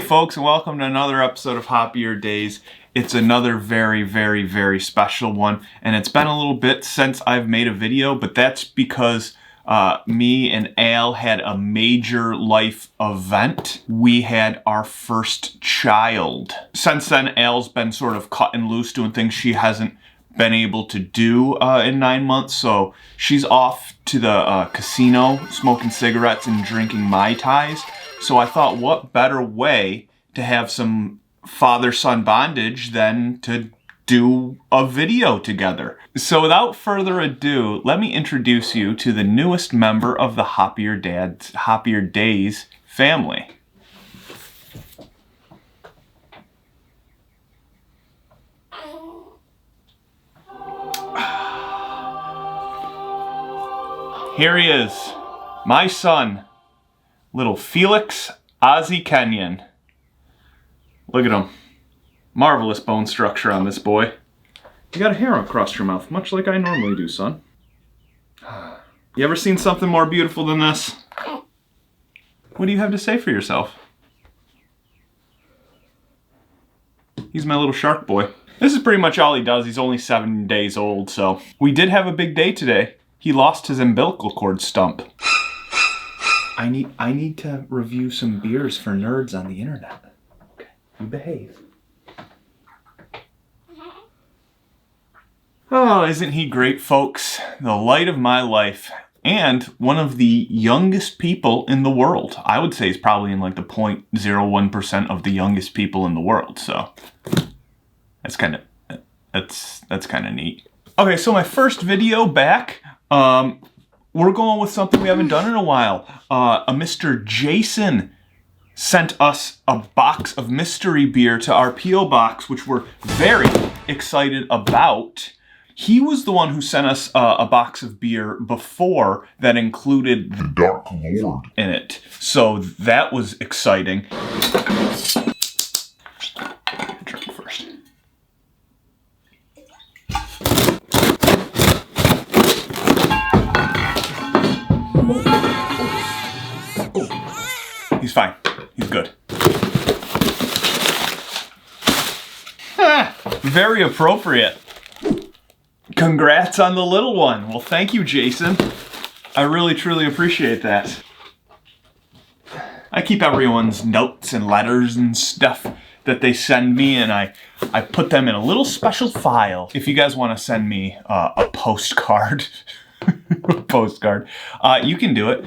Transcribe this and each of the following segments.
folks, and welcome to another episode of Hoppier Days. It's another very special one, and it's been a little bit since I've made a video, but that's because me and Al had a major life event. We had our first child. Since then, Al's been sort of cutting loose, doing things she hasn't been able to do in 9 months, so she's off to the casino smoking cigarettes and drinking Mai Tais. So I thought, what better way to have some father-son bondage than to do a video together. So without further ado, let me introduce you to the newest member of the Hoppier Days family. Here he is, my son, little Felix Ozzy Kenyon. Look at him. Marvelous bone structure on this boy. You got a hair across your mouth, much like I normally do, son. You ever seen something more beautiful than this? What do you have to say for yourself? He's my little shark boy. This is pretty much all he does. He's only 7 days old, so. We did have a big day today. He lost his umbilical cord stump. I need to review some beers for nerds on the internet. Okay, you behave. Oh, isn't he great, folks? The light of my life. And one of the youngest people in the world. I would say he's probably in like the 0.01% of the youngest people in the world, so. That's kind of neat. Okay, so my first video back. We're going with something we haven't done in a while. A Mr. Jason sent us a box of mystery beer to our P.O. box, which we're very excited about. He was the one who sent us a box of beer before that included the Dark Lord in it. So that was exciting. Drink first. He's fine. He's good. Very appropriate. Congrats on the little one. Well, thank you, Jason. I really, truly appreciate that. I keep everyone's notes and letters and stuff that they send me, and I put them in a little special file. If you guys want to send me a postcard, you can do it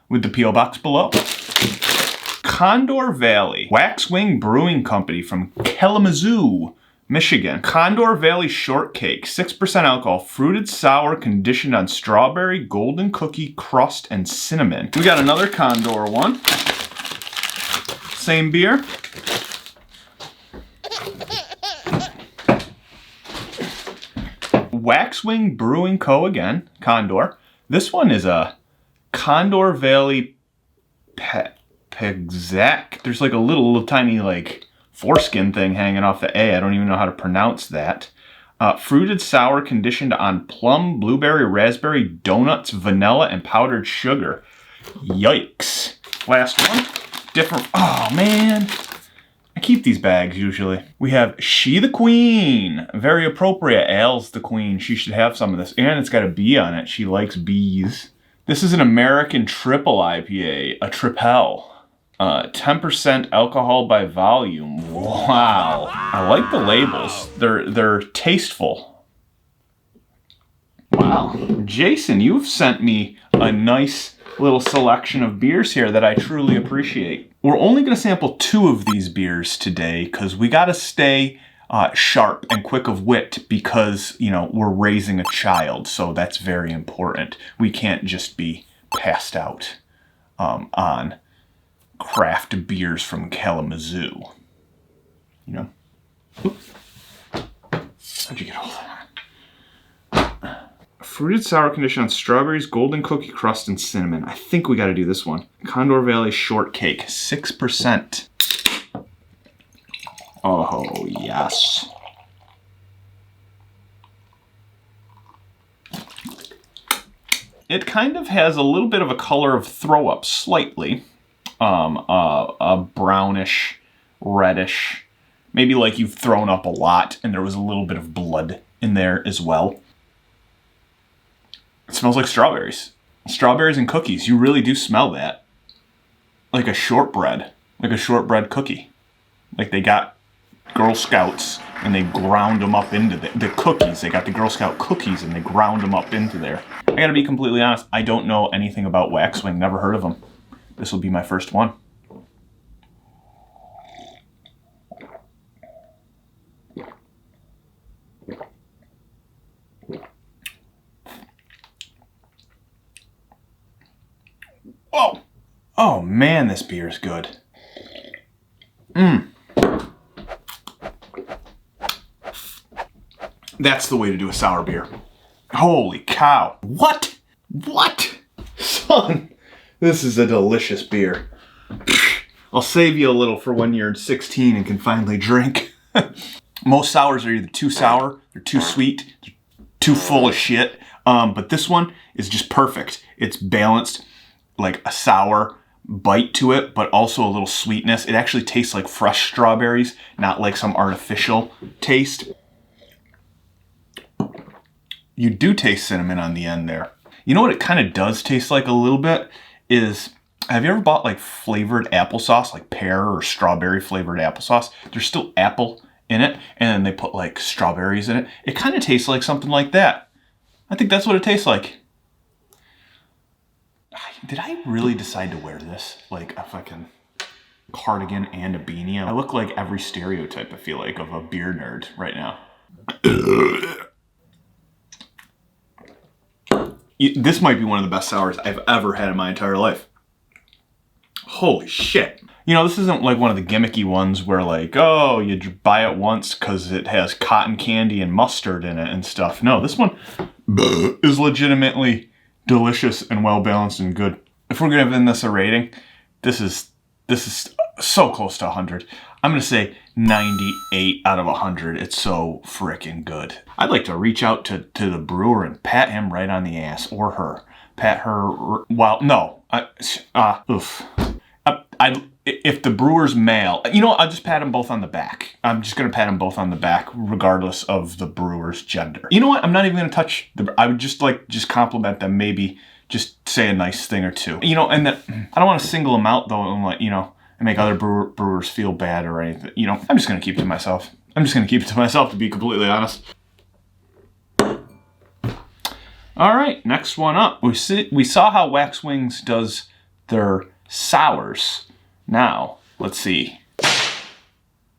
with the P.O. box below. Condor Valley Wax Wings Brewing Company from Kalamazoo, Michigan. Condor Valley Shortcake, 6% alcohol, fruited sour, conditioned on strawberry, golden cookie, crust, and cinnamon. We got another Condor one. Same beer. Wax Wings Brewing Co. again, Condor. This one is a Condor Valley Pegzac. There's like a little tiny like foreskin thing hanging off the A. I don't even know how to pronounce that. Fruited sour conditioned on plum, blueberry, raspberry, donuts, vanilla, and powdered sugar. Yikes. Last one. Different. Oh, man. I keep these bags usually. We have She the Queen. Very appropriate. Al's the queen. She should have some of this. And it's got a bee on it. She likes bees. This is an American triple IPA. A Tripel. 10% alcohol by volume. Wow. I like the labels. They're tasteful. Wow. Jason, you've sent me a nice little selection of beers here that I truly appreciate. We're only going to sample 2 of these beers today because we got to stay sharp and quick of wit because, you know, we're raising a child. So that's very important. We can't just be passed out on craft beers from Kalamazoo. You know? Oops. How'd you get all that? Fruited sour condition on strawberries, golden cookie crust, and cinnamon. I think we got to do this one. Condor Valley Shortcake, 6%. Oh, yes. It kind of has a little bit of a color of throw up, slightly. a brownish, reddish, maybe like you've thrown up a lot and there was a little bit of blood in there as well. It smells like strawberries. Strawberries and cookies. You really do smell that. Like a shortbread cookie. Like they got Girl Scouts and they ground them up into the cookies. They got the Girl Scout cookies and they ground them up into there. I gotta be completely honest, I don't know anything about Wax Wing, never heard of them. This will be my first one. Whoa! Oh man, this beer is good. That's the way to do a sour beer. Holy cow. What? What? Son, this is a delicious beer. I'll save you a little for when you're 16 and can finally drink. Most sours are either too sour, they're too sweet, they're too full of shit. But this one is just perfect. It's balanced, like a sour bite to it, but also a little sweetness. It actually tastes like fresh strawberries, not like some artificial taste. You do taste cinnamon on the end there. You know what it kind of does taste like a little bit is, have you ever bought like flavored applesauce, like pear or strawberry flavored applesauce? There's still apple in it, and then they put like strawberries in it. It kind of tastes like something like that. I think that's what it tastes like. Did I really decide to wear this? Like a fucking cardigan and a beanie? I look like every stereotype, I feel like, of a beer nerd right now. This might be one of the best sours I've ever had in my entire life. Holy shit. You know, this isn't like one of the gimmicky ones where like, oh, you buy it once because it has cotton candy and mustard in it and stuff. No, this one is legitimately delicious and well balanced and good. If we're giving this a rating, this is so close to 100. I'm gonna say 98 out of 100. It's so freaking good. I'd like to reach out to the brewer and pat him right on the ass, or her. Pat her. Well, no. If the brewer's male, you know, I'll just pat them both on the back. I'm just gonna pat them both on the back, regardless of the brewer's gender. You know what? I'm not even gonna touch I would just compliment them. Maybe just say a nice thing or two. You know, and that I don't want to single them out though, and like, you know, and make other brewers feel bad or anything. You know, I'm just gonna keep it to myself. To be completely honest. All right, next one up. We saw how Wax Wings does their sours. Now, let's see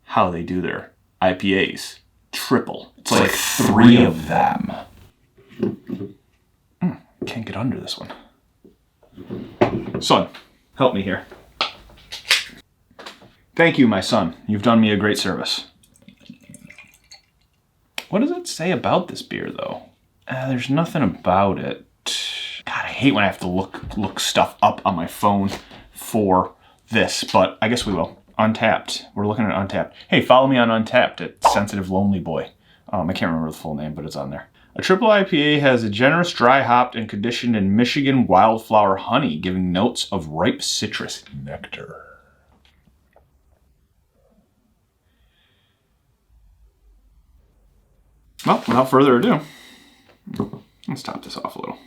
how they do their IPAs. Triple. It's like 3 of them. Can't get under this one. Son, help me here. Thank you, my son. You've done me a great service. What does it say about this beer, though? There's nothing about it. God, I hate when I have to look stuff up on my phone for this, but I guess we will. Untappd. We're looking at Untappd. Hey, follow me on Untappd at Sensitive Lonely Boy. I can't remember the full name, but it's on there. A triple IPA has a generous dry hopped and conditioned in Michigan wildflower honey, giving notes of ripe citrus nectar. Well, without further ado, let's top this off a little.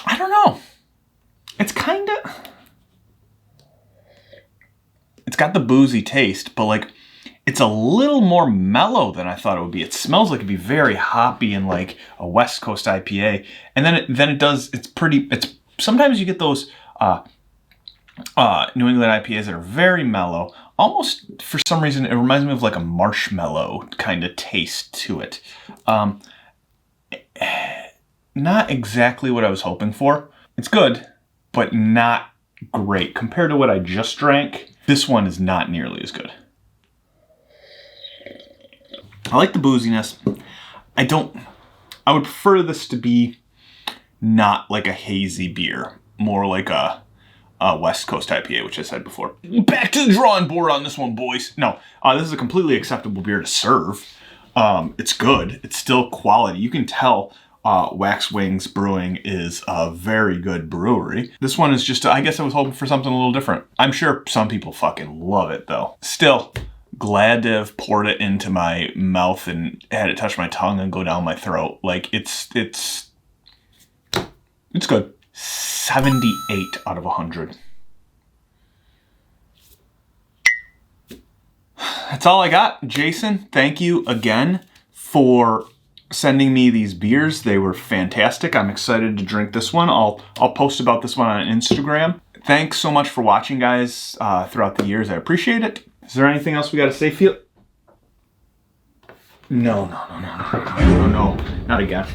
I don't know. It's kind of... It's got the boozy taste, but like, it's a little more mellow than I thought it would be. It smells like it'd be very hoppy and like a West Coast IPA. And then it does, sometimes you get those New England IPAs that are very mellow. Almost, for some reason, it reminds me of like a marshmallow kind of taste to it. Not exactly what I was hoping for. It's good, but not great. Compared to what I just drank, This one is not nearly as good. I like the booziness. I would prefer this to be not like a hazy beer, more like a West Coast IPA, which I said before. Back to the drawing board on this one, boys. No, this is a completely acceptable beer to serve. It's good. It's still quality. You can tell Wax Wings Brewing is a very good brewery. This one is just, I guess I was hoping for something a little different. I'm sure some people fucking love it though. Still, glad to have poured it into my mouth and had it touch my tongue and go down my throat. Like, it's good. 78 out of 100. That's all I got. Jason, thank you again for sending me these beers. They were fantastic. I'm excited to drink this one. I'll post about this one on Instagram. Thanks so much for watching, guys, throughout the years. I appreciate it. Is there anything else we got to say, Felix? No, not again.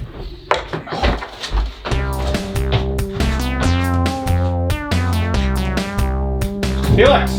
Felix!